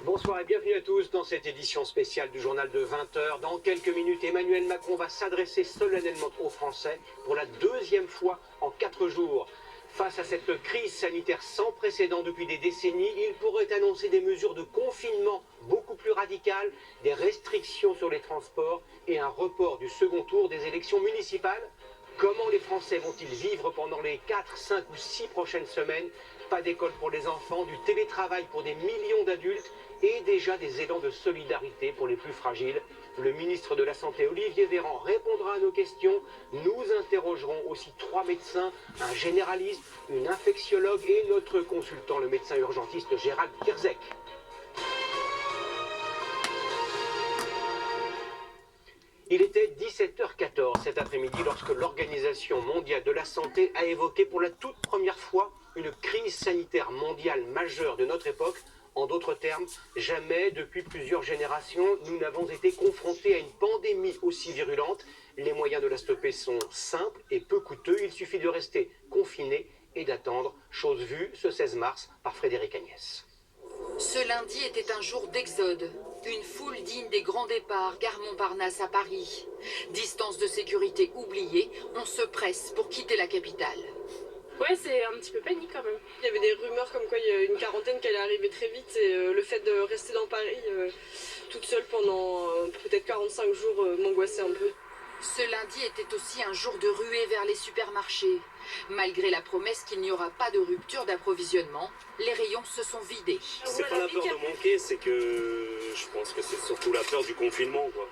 Bonsoir et bienvenue à tous dans cette édition spéciale du journal de 20h. Dans quelques minutes, Emmanuel Macron va s'adresser solennellement aux Français pour la deuxième fois en 4 jours. Face à cette crise sanitaire sans précédent depuis des décennies, il pourrait annoncer des mesures de confinement beaucoup plus radicales, des restrictions sur les transports et un report du second tour des élections municipales. Comment les Français vont-ils vivre pendant les 4, 5 ou 6 prochaines semaines? Pas d'école pour les enfants, du télétravail pour des millions d'adultes et déjà des élans de solidarité pour les plus fragiles. Le ministre de la Santé, Olivier Véran, répondra à nos questions. Nous interrogerons aussi 3 médecins, un généraliste, une infectiologue et notre consultant, le médecin urgentiste Gérald Kierzek. Il était 17h14 cet après-midi lorsque l'Organisation mondiale de la santé a évoqué pour la toute première fois une crise sanitaire mondiale majeure de notre époque. En d'autres termes, jamais depuis plusieurs générations, nous n'avons été confrontés à une pandémie aussi virulente. Les moyens de la stopper sont simples et peu coûteux. Il suffit de rester confiné et d'attendre. Chose vue ce 16 mars par Frédéric Agnès. Ce lundi était un jour d'exode. Une foule digne des grands départs, gare Montparnasse à Paris. Distance de sécurité oubliée, on se presse pour quitter la capitale. Ouais, c'est un petit peu panique quand même. Il y avait des rumeurs comme quoi il y a une quarantaine qui allait arriver très vite et le fait de rester dans Paris toute seule pendant peut-être 45 jours m'angoissait un peu. Ce lundi était aussi un jour de ruée vers les supermarchés. Malgré la promesse qu'il n'y aura pas de rupture d'approvisionnement, les rayons se sont vidés. C'est pas la peur de manquer, c'est que je pense que c'est surtout la peur du confinement, quoi.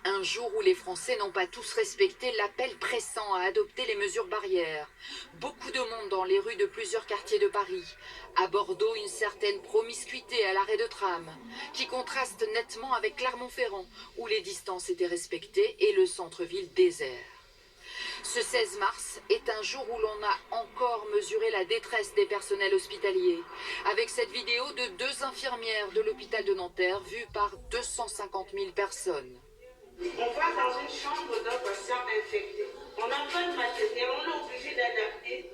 Un jour où les Français n'ont pas tous respecté l'appel pressant à adopter les mesures barrières. Beaucoup de monde dans les rues de plusieurs quartiers de Paris. À Bordeaux, une certaine promiscuité à l'arrêt de tram, qui contraste nettement avec Clermont-Ferrand, où les distances étaient respectées et le centre-ville désert. Ce 16 mars est un jour où l'on a encore mesuré la détresse des personnels hospitaliers, avec cette vidéo de 2 infirmières de l'hôpital de Nanterre vue par 250 000 personnes. On va dans une chambre d'un patient infecté. On n'a pas de matériel, on est obligé d'adapter.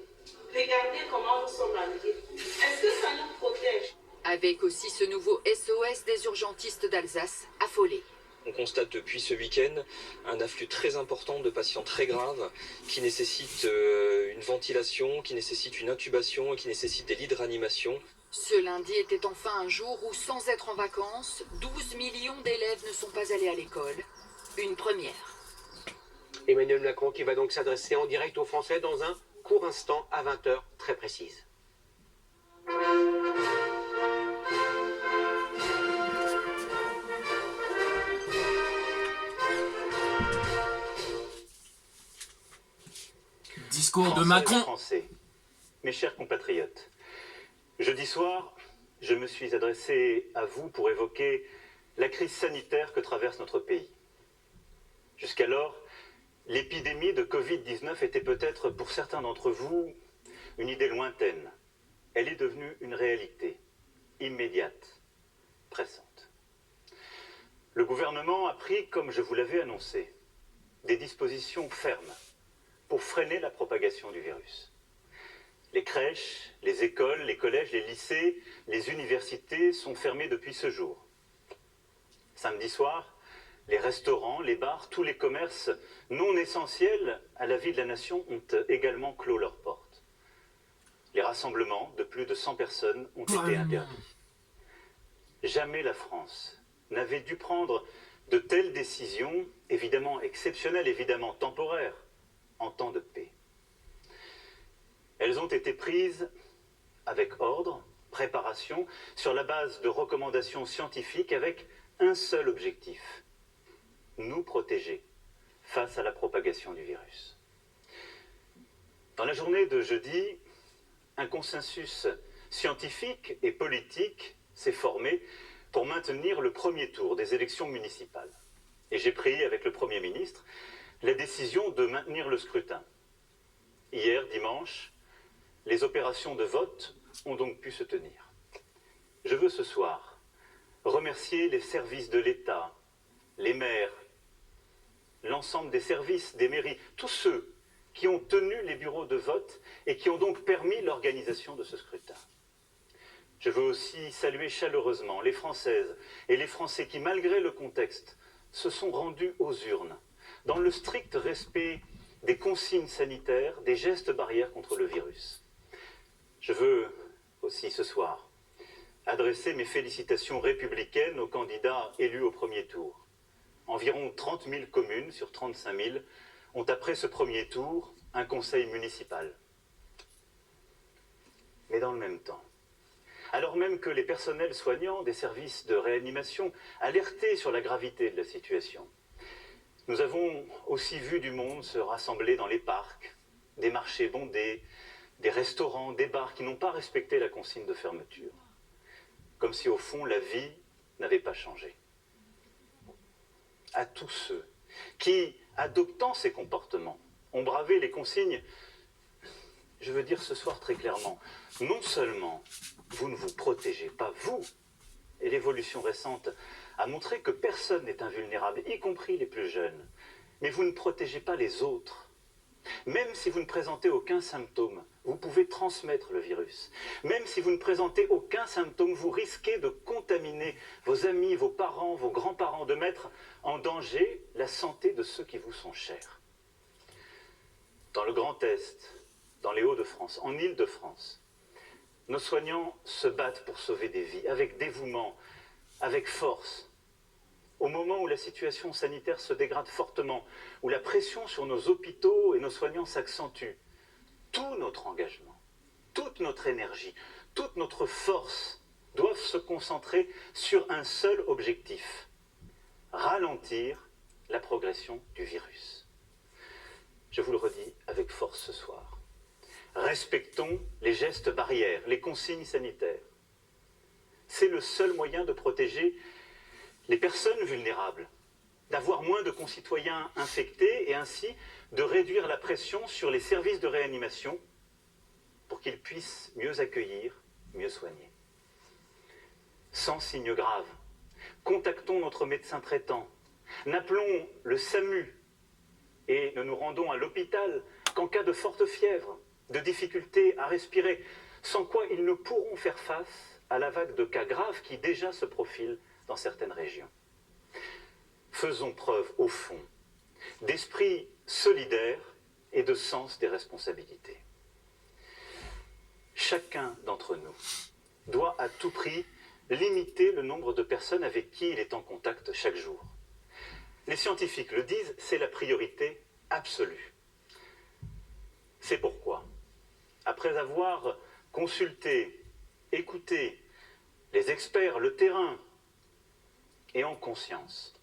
Regardez comment nous sommes habillés. Est-ce que ça nous protège? Avec aussi ce nouveau SOS des urgentistes d'Alsace, affolés. On constate depuis ce week-end un afflux très important de patients très graves qui nécessitent une ventilation, qui nécessitent une intubation et qui nécessitent des lits de réanimation. Ce lundi était enfin un jour où, sans être en vacances, 12 millions d'élèves ne sont pas allés à l'école. Une première. Emmanuel Macron qui va donc s'adresser en direct aux Français dans un court instant à 20h très précise. Discours de Macron. Français, mes chers compatriotes, jeudi soir, je me suis adressé à vous pour évoquer la crise sanitaire que traverse notre pays. Jusqu'alors, l'épidémie de Covid-19 était peut-être pour certains d'entre vous une idée lointaine. Elle est devenue une réalité, immédiate, pressante. Le gouvernement a pris, comme je vous l'avais annoncé, des dispositions fermes pour freiner la propagation du virus. Les crèches, les écoles, les collèges, les lycées, les universités sont fermés depuis ce jour. Samedi soir, les restaurants, les bars, tous les commerces non essentiels à la vie de la nation ont également clos leurs portes. Les rassemblements de plus de 100 personnes ont été interdits. Jamais la France n'avait dû prendre de telles décisions, évidemment exceptionnelles, évidemment temporaires, en temps de paix. Elles ont été prises avec ordre, préparation, sur la base de recommandations scientifiques avec un seul objectif: nous protéger face à la propagation du virus. Dans la journée de jeudi, un consensus scientifique et politique s'est formé pour maintenir le premier tour des élections municipales. Et j'ai pris avec le Premier ministre la décision de maintenir le scrutin. Hier, dimanche, les opérations de vote ont donc pu se tenir. Je veux ce soir remercier les services de l'État, les maires, l'ensemble des services, des mairies, tous ceux qui ont tenu les bureaux de vote et qui ont donc permis l'organisation de ce scrutin. Je veux aussi saluer chaleureusement les Françaises et les Français qui, malgré le contexte, se sont rendus aux urnes, dans le strict respect des consignes sanitaires, des gestes barrières contre le virus. Je veux aussi ce soir adresser mes félicitations républicaines aux candidats élus au premier tour. Environ 30 000 communes sur 35 000 ont après ce premier tour un conseil municipal. Mais dans le même temps, alors même que les personnels soignants des services de réanimation alertaient sur la gravité de la situation, nous avons aussi vu du monde se rassembler dans les parcs, des marchés bondés, des restaurants, des bars qui n'ont pas respecté la consigne de fermeture. Comme si au fond la vie n'avait pas changé. À tous ceux qui, adoptant ces comportements, ont bravé les consignes, je veux dire ce soir très clairement, non seulement vous ne vous protégez pas, vous, et l'évolution récente a montré que personne n'est invulnérable, y compris les plus jeunes, mais vous ne protégez pas les autres. Même si vous ne présentez aucun symptôme, vous pouvez transmettre le virus. Même si vous ne présentez aucun symptôme, vous risquez de contaminer vos amis, vos parents, vos grands-parents, de mettre en danger la santé de ceux qui vous sont chers. Dans le Grand Est, dans les Hauts-de-France, en Île-de-France, nos soignants se battent pour sauver des vies, avec dévouement, avec force. Au moment où la situation sanitaire se dégrade fortement, où la pression sur nos hôpitaux et nos soignants s'accentue, tout notre engagement, toute notre énergie, toute notre force doivent se concentrer sur un seul objectif: ralentir la progression du virus. Je vous le redis avec force ce soir. Respectons les gestes barrières, les consignes sanitaires. C'est le seul moyen de protéger les personnes vulnérables, d'avoir moins de concitoyens infectés et ainsi de réduire la pression sur les services de réanimation pour qu'ils puissent mieux accueillir, mieux soigner. Sans signes graves, contactons notre médecin traitant, n'appelons le SAMU et ne nous rendons à l'hôpital qu'en cas de forte fièvre, de difficultés à respirer, sans quoi ils ne pourront faire face à la vague de cas graves qui déjà se profile dans certaines régions. Faisons preuve, au fond, d'esprit solidaire et de sens des responsabilités. Chacun d'entre nous doit à tout prix limiter le nombre de personnes avec qui il est en contact chaque jour. Les scientifiques le disent, c'est la priorité absolue. C'est pourquoi, après avoir consulté, écouté les experts, le terrain, et en conscience,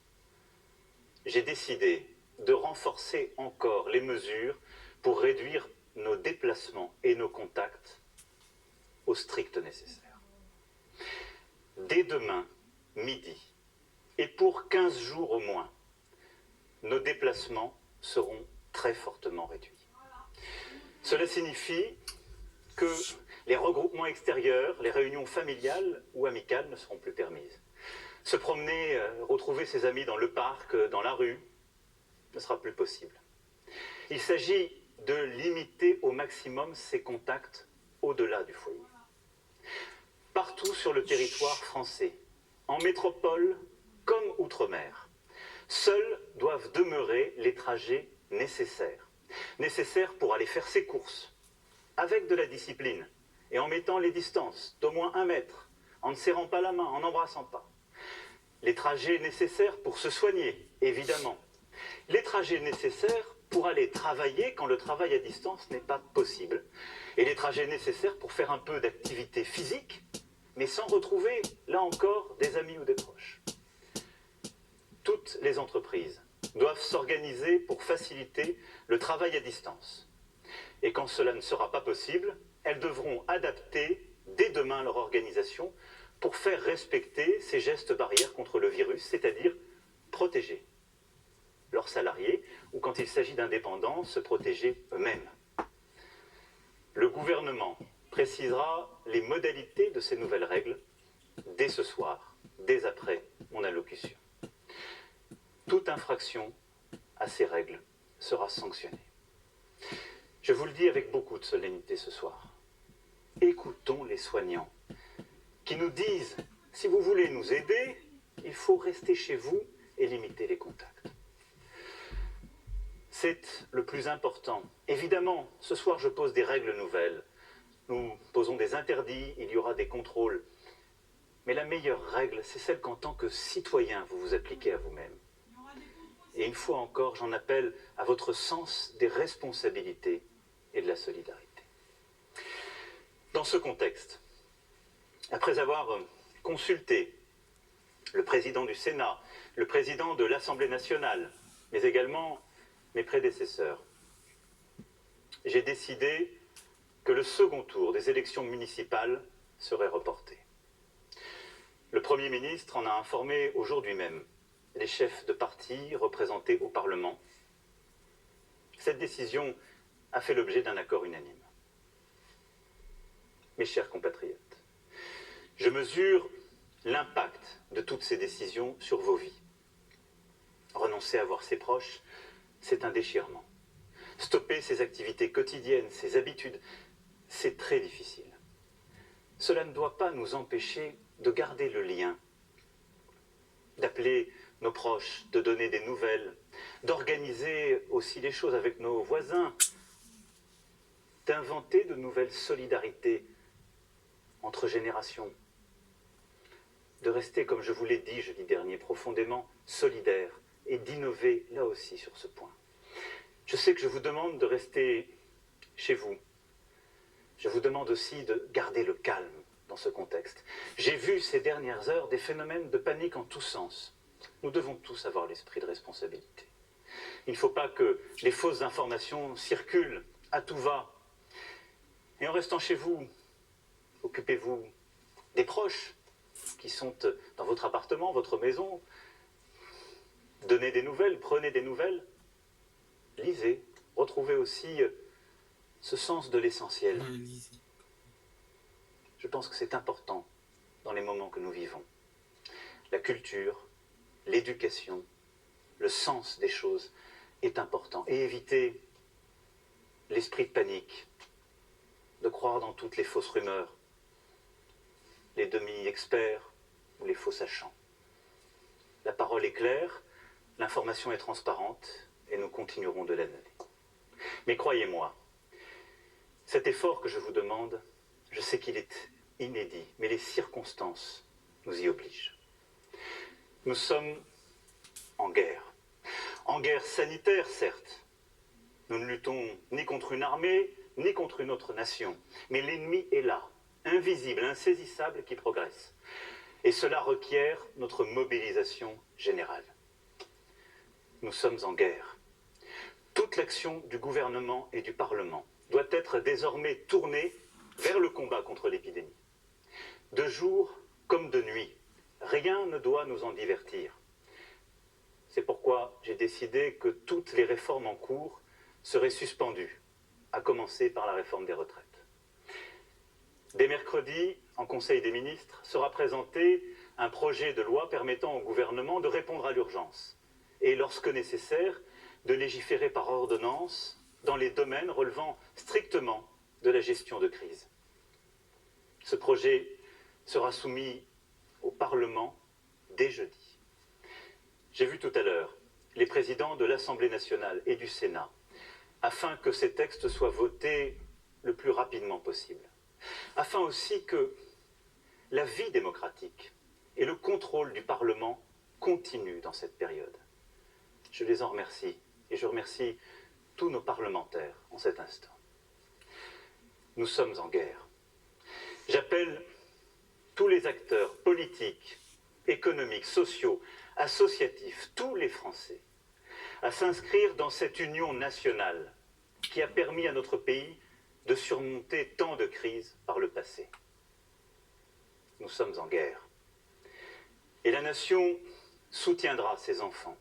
j'ai décidé de renforcer encore les mesures pour réduire nos déplacements et nos contacts au strict nécessaire. Dès demain, midi, et pour 15 jours au moins, nos déplacements seront très fortement réduits. Cela signifie que les regroupements extérieurs, les réunions familiales ou amicales ne seront plus permises. Se promener, retrouver ses amis dans le parc, dans la rue, ne sera plus possible. Il s'agit de limiter au maximum ces contacts au-delà du foyer. Partout sur le territoire français, en métropole comme outre-mer, seuls doivent demeurer les trajets nécessaires. Nécessaires pour aller faire ses courses, avec de la discipline, et en mettant les distances d'au moins 1 mètre, en ne serrant pas la main, en n'embrassant pas. Les trajets nécessaires pour se soigner, évidemment. Les trajets nécessaires pour aller travailler quand le travail à distance n'est pas possible. Et les trajets nécessaires pour faire un peu d'activité physique, mais sans retrouver, là encore, des amis ou des proches. Toutes les entreprises doivent s'organiser pour faciliter le travail à distance. Et quand cela ne sera pas possible, elles devront adapter dès demain leur organisation pour faire respecter ces gestes barrières contre le virus, c'est-à-dire protéger leurs salariés ou, quand il s'agit d'indépendants, se protéger eux-mêmes. Le gouvernement précisera les modalités de ces nouvelles règles dès ce soir, dès après mon allocution. Toute infraction à ces règles sera sanctionnée. Je vous le dis avec beaucoup de solennité ce soir. Écoutons les soignants qui nous disent, si vous voulez nous aider, il faut rester chez vous et limiter les contacts. C'est le plus important. Évidemment, ce soir, je pose des règles nouvelles. Nous posons des interdits, il y aura des contrôles. Mais la meilleure règle, c'est celle qu'en tant que citoyen, vous vous appliquez à vous-même. Et une fois encore, j'en appelle à votre sens des responsabilités et de la solidarité. Dans ce contexte, après avoir consulté le président du Sénat, le président de l'Assemblée nationale, mais également mes prédécesseurs, j'ai décidé que le second tour des élections municipales serait reporté. Le Premier ministre en a informé aujourd'hui même les chefs de parti représentés au Parlement. Cette décision a fait l'objet d'un accord unanime. Mes chers compatriotes, je mesure l'impact de toutes ces décisions sur vos vies. Renoncer à voir ses proches, c'est un déchirement. Stopper ses activités quotidiennes, ses habitudes, c'est très difficile. Cela ne doit pas nous empêcher de garder le lien, d'appeler nos proches, de donner des nouvelles, d'organiser aussi les choses avec nos voisins, d'inventer de nouvelles solidarités entre générations, de rester, comme je vous l'ai dit jeudi dernier, profondément solidaires et d'innover là aussi sur ce point. Je sais que je vous demande de rester chez vous. Je vous demande aussi de garder le calme dans ce contexte. J'ai vu ces dernières heures des phénomènes de panique en tous sens. Nous devons tous avoir l'esprit de responsabilité. Il ne faut pas que les fausses informations circulent à tout va. Et en restant chez vous, occupez-vous des proches qui sont dans votre appartement, votre maison. Donnez des nouvelles, prenez des nouvelles. Lisez, retrouvez aussi ce sens de l'essentiel. Je pense que c'est important dans les moments que nous vivons. La culture, l'éducation, le sens des choses est important. Et éviter l'esprit de panique, de croire dans toutes les fausses rumeurs, les demi-experts ou les faux sachants. La parole est claire, l'information est transparente et nous continuerons de la donner. Mais croyez-moi, cet effort que je vous demande, je sais qu'il est inédit, mais les circonstances nous y obligent. Nous sommes en guerre sanitaire certes. Nous ne luttons ni contre une armée, ni contre une autre nation, mais l'ennemi est là, invisible, insaisissable, qui progresse. Et cela requiert notre mobilisation générale. Nous sommes en guerre. Toute l'action du gouvernement et du Parlement doit être désormais tournée vers le combat contre l'épidémie. De jour comme de nuit, rien ne doit nous en divertir. C'est pourquoi j'ai décidé que toutes les réformes en cours seraient suspendues, à commencer par la réforme des retraites. Dès mercredi, en Conseil des ministres, sera présenté un projet de loi permettant au gouvernement de répondre à l'urgence et, lorsque nécessaire, de légiférer par ordonnance dans les domaines relevant strictement de la gestion de crise. Ce projet sera soumis au Parlement dès jeudi. J'ai vu tout à l'heure les présidents de l'Assemblée nationale et du Sénat afin que ces textes soient votés le plus rapidement possible, afin aussi que la vie démocratique et le contrôle du Parlement continuent dans cette période. Je les en remercie et je remercie tous nos parlementaires en cet instant. Nous sommes en guerre. J'appelle tous les acteurs politiques, économiques, sociaux, associatifs, tous les Français, à s'inscrire dans cette union nationale qui a permis à notre pays de surmonter tant de crises par le passé. Nous sommes en guerre. Et la nation soutiendra ces enfants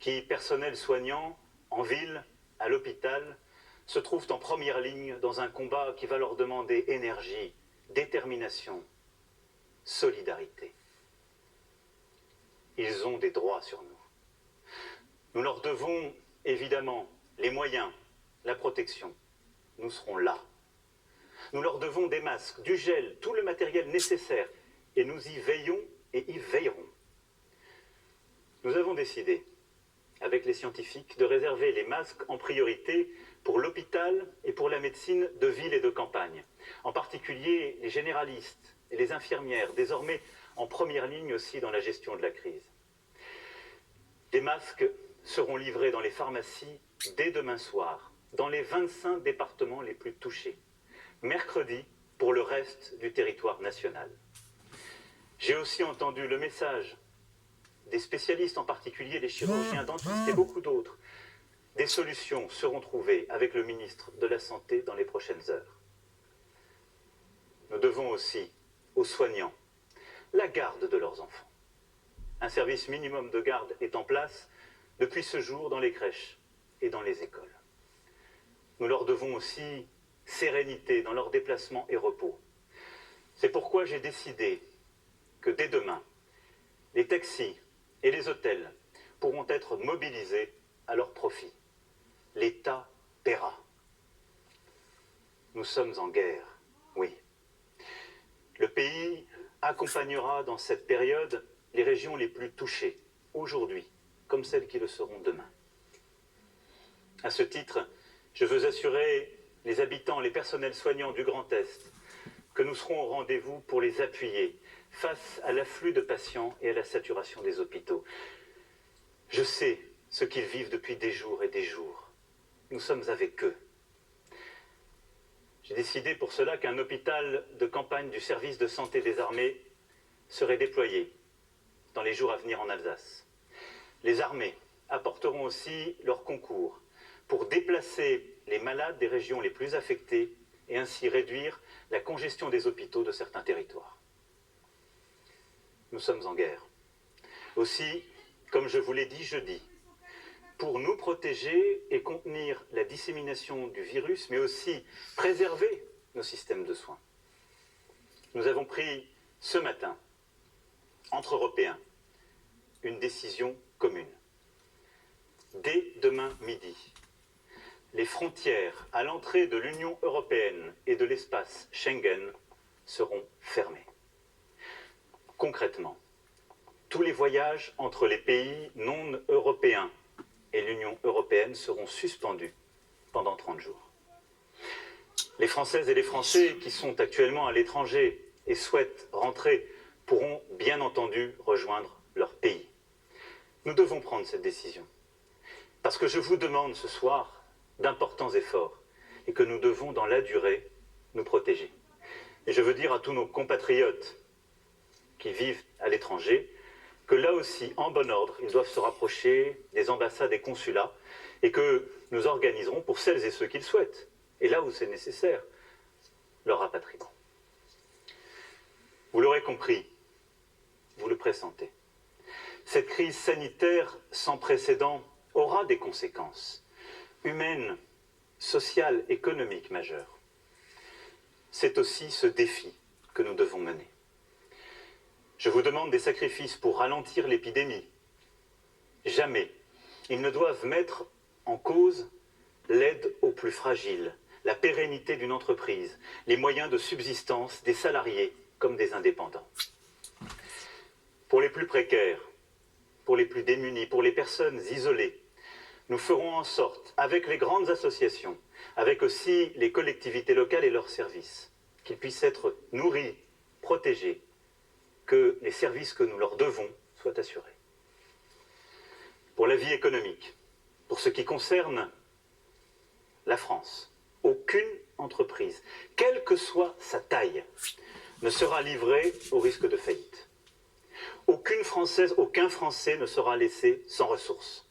qui, personnel soignant, en ville, à l'hôpital, se trouvent en première ligne dans un combat qui va leur demander énergie, détermination, solidarité. Ils ont des droits sur nous. Nous leur devons évidemment les moyens la protection, nous serons là. Nous leur devons des masques, du gel, tout le matériel nécessaire, et nous y veillons et y veillerons. Nous avons décidé, avec les scientifiques, de réserver les masques en priorité pour l'hôpital et pour la médecine de ville et de campagne. En particulier les généralistes et les infirmières, désormais en première ligne aussi dans la gestion de la crise. Des masques seront livrés dans les pharmacies dès demain soir, dans les 25 départements les plus touchés. Mercredi, pour le reste du territoire national. J'ai aussi entendu le message des spécialistes, en particulier les chirurgiens, dentistes et beaucoup d'autres. Des solutions seront trouvées avec le ministre de la Santé dans les prochaines heures. Nous devons aussi aux soignants la garde de leurs enfants. Un service minimum de garde est en place depuis ce jour dans les crèches et dans les écoles. Nous leur devons aussi sérénité dans leurs déplacements et repos. C'est pourquoi j'ai décidé que dès demain, les taxis et les hôtels pourront être mobilisés à leur profit. L'État paiera. Nous sommes en guerre, oui. Le pays accompagnera dans cette période les régions les plus touchées, aujourd'hui, comme celles qui le seront demain. À ce titre, je veux assurer les habitants, les personnels soignants du Grand Est, que nous serons au rendez-vous pour les appuyer face à l'afflux de patients et à la saturation des hôpitaux. Je sais ce qu'ils vivent depuis des jours et des jours. Nous sommes avec eux. J'ai décidé pour cela qu'un hôpital de campagne du service de santé des armées serait déployé dans les jours à venir en Alsace. Les armées apporteront aussi leur concours pour déplacer les malades des régions les plus affectées et ainsi réduire la congestion des hôpitaux de certains territoires. Nous sommes en guerre. Aussi, comme je vous l'ai dit jeudi, pour nous protéger et contenir la dissémination du virus, mais aussi préserver nos systèmes de soins. Nous avons pris ce matin, entre Européens, une décision commune. Dès demain midi, les frontières à l'entrée de l'Union européenne et de l'espace Schengen seront fermées. Concrètement, tous les voyages entre les pays non européens et l'Union européenne seront suspendus pendant 30 jours. Les Françaises et les Français qui sont actuellement à l'étranger et souhaitent rentrer pourront bien entendu rejoindre leur pays. Nous devons prendre cette décision parce que je vous demande ce soir d'importants efforts et que nous devons dans la durée nous protéger. Et je veux dire à tous nos compatriotes qui vivent à l'étranger que là aussi, en bon ordre, ils doivent se rapprocher des ambassades et consulats et que nous organiserons pour celles et ceux qui le souhaitent, et là où c'est nécessaire, leur rapatriement. Vous l'aurez compris, vous le pressentez. Cette crise sanitaire sans précédent aura des conséquences humaines, sociales, économiques majeures. C'est aussi ce défi que nous devons mener. Je vous demande des sacrifices pour ralentir l'épidémie. Jamais ils ne doivent mettre en cause l'aide aux plus fragiles, la pérennité d'une entreprise, les moyens de subsistance des salariés comme des indépendants. Pour les plus précaires, pour les plus démunis, pour les personnes isolées, nous ferons en sorte, avec les grandes associations, avec aussi les collectivités locales et leurs services, qu'ils puissent être nourris, protégés, que les services que nous leur devons soient assurés. Pour la vie économique, pour ce qui concerne la France, aucune entreprise, quelle que soit sa taille, ne sera livrée au risque de faillite. Aucune Française, aucun Français ne sera laissé sans ressources.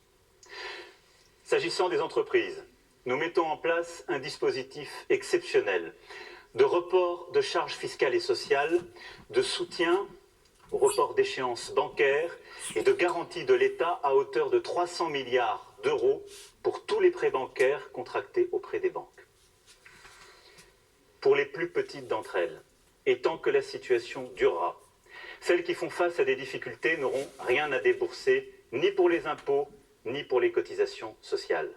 S'agissant des entreprises, nous mettons en place un dispositif exceptionnel de report de charges fiscales et sociales, de soutien au report d'échéances bancaires et de garantie de l'État à hauteur de 300 milliards d'euros pour tous les prêts bancaires contractés auprès des banques. Pour les plus petites d'entre elles, et tant que la situation durera, celles qui font face à des difficultés n'auront rien à débourser, ni pour les impôts, ni pour les cotisations sociales.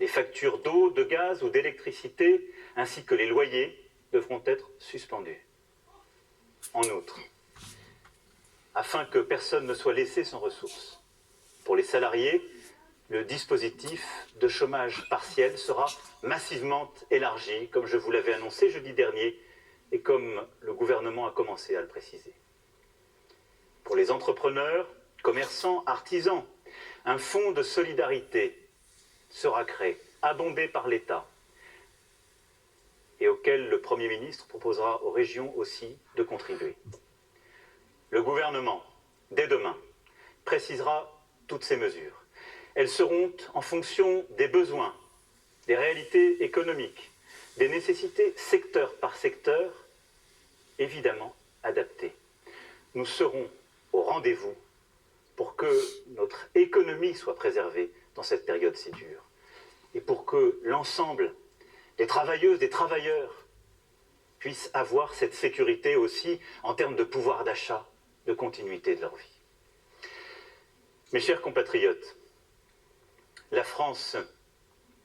Les factures d'eau, de gaz ou d'électricité, ainsi que les loyers, devront être suspendus. En outre, afin que personne ne soit laissé sans ressources, pour les salariés, le dispositif de chômage partiel sera massivement élargi, comme je vous l'avais annoncé jeudi dernier, et comme le gouvernement a commencé à le préciser. Pour les entrepreneurs, commerçants, artisans, un fonds de solidarité sera créé, abondé par l'État, et auquel le Premier ministre proposera aux régions aussi de contribuer. Le gouvernement, dès demain, précisera toutes ces mesures. Elles seront en fonction des besoins, des réalités économiques, des nécessités secteur par secteur, évidemment adaptées. Nous serons au rendez-vous pour que notre économie soit préservée dans cette période si dure et pour que l'ensemble des travailleuses, des travailleurs puissent avoir cette sécurité aussi en termes de pouvoir d'achat, de continuité de leur vie. Mes chers compatriotes, la France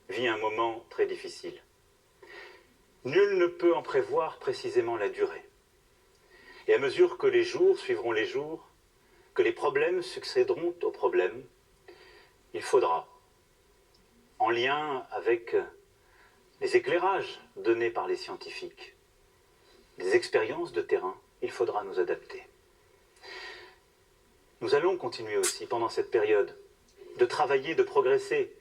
vit un moment très difficile. Nul ne peut en prévoir précisément la durée. Et à mesure que les jours suivront les jours, que les problèmes succéderont aux problèmes, il faudra, en lien avec les éclairages donnés par les scientifiques, les expériences de terrain, il faudra nous adapter. Nous allons continuer aussi, pendant cette période, de travailler, de progresser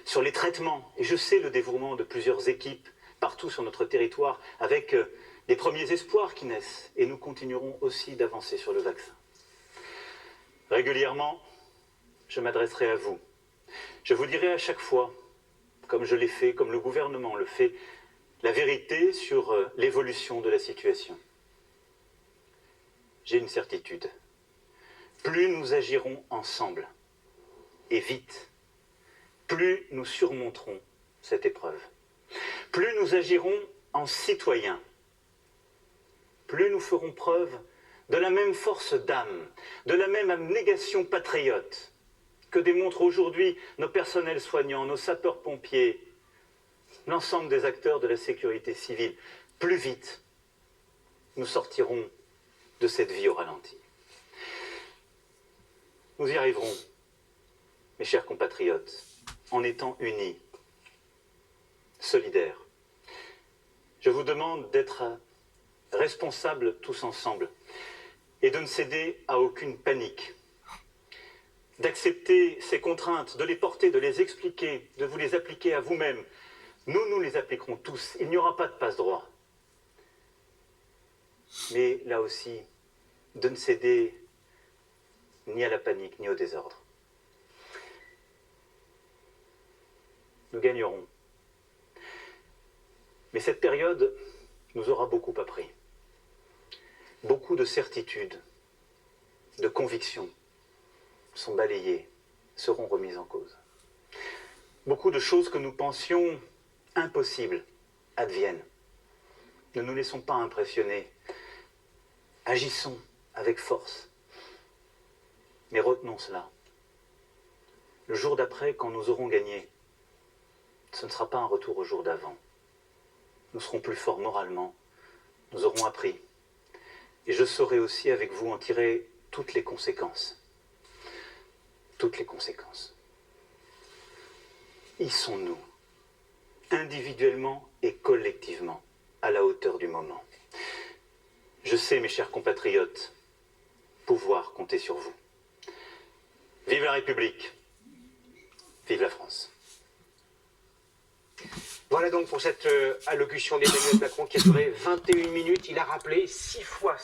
sur les traitements. Et je sais le dévouement de plusieurs équipes partout sur notre territoire, avec des premiers espoirs qui naissent. Et nous continuerons aussi d'avancer sur le vaccin. Régulièrement, je m'adresserai à vous. Je vous dirai à chaque fois, comme je l'ai fait, comme le gouvernement le fait, la vérité sur l'évolution de la situation. J'ai une certitude. Plus nous agirons ensemble, et vite, plus nous surmonterons cette épreuve. Plus nous agirons en citoyens, plus nous ferons preuve de la même force d'âme, de la même abnégation patriote que démontrent aujourd'hui nos personnels soignants, nos sapeurs-pompiers, l'ensemble des acteurs de la sécurité civile. Plus vite, nous sortirons de cette vie au ralenti. Nous y arriverons, mes chers compatriotes, en étant unis, solidaires. Je vous demande d'être responsables tous ensemble et de ne céder à aucune panique, d'accepter ces contraintes, de les porter, de les expliquer, de vous les appliquer à vous-même. Nous les appliquerons tous. Il n'y aura pas de passe-droit. Mais là aussi, de ne céder ni à la panique, ni au désordre. Nous gagnerons. Mais cette période nous aura beaucoup appris. Beaucoup de certitudes, de convictions sont balayées, seront remises en cause. Beaucoup de choses que nous pensions impossibles adviennent. Ne nous laissons pas impressionner. Agissons avec force. Mais retenons cela. Le jour d'après, quand nous aurons gagné, ce ne sera pas un retour au jour d'avant. Nous serons plus forts moralement, nous aurons appris. Et je saurai aussi avec vous en tirer toutes les conséquences. Toutes les conséquences. Y sont-nous, individuellement et collectivement, à la hauteur du moment. Je sais, mes chers compatriotes, pouvoir compter sur vous. Vive la République, vive la France. Voilà donc pour cette allocution d'Emmanuel Macron qui a duré 21 minutes. Il a rappelé 6 fois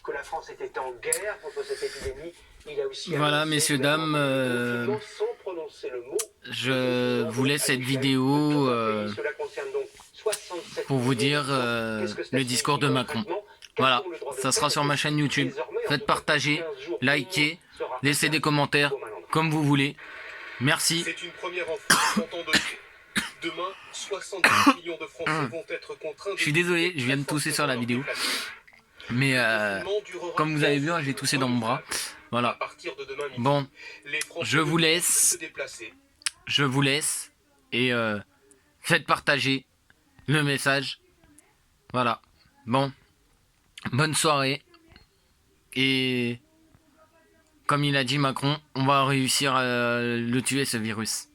que la France était en guerre contre cette épidémie. Il a aussi voilà, messieurs, dames, sans prononcer le mot. Je vous laisse cette vidéo pour vous dire le discours de Macron. Voilà, ça sera sur ma chaîne YouTube. Faites partager, likez, laissez des commentaires, comme vous voulez. Merci. C'est une première en France, entendons. Demain, 70 millions de Français vont être contraints de... Je suis désolé, je viens de tousser sur la vidéo. Mais comme vous avez vu, j'ai toussé dans mon bras. Voilà. Bon, je vous laisse. et faites partager le message. Voilà. Bon, bonne soirée. Et comme il a dit Macron, on va réussir à le tuer ce virus.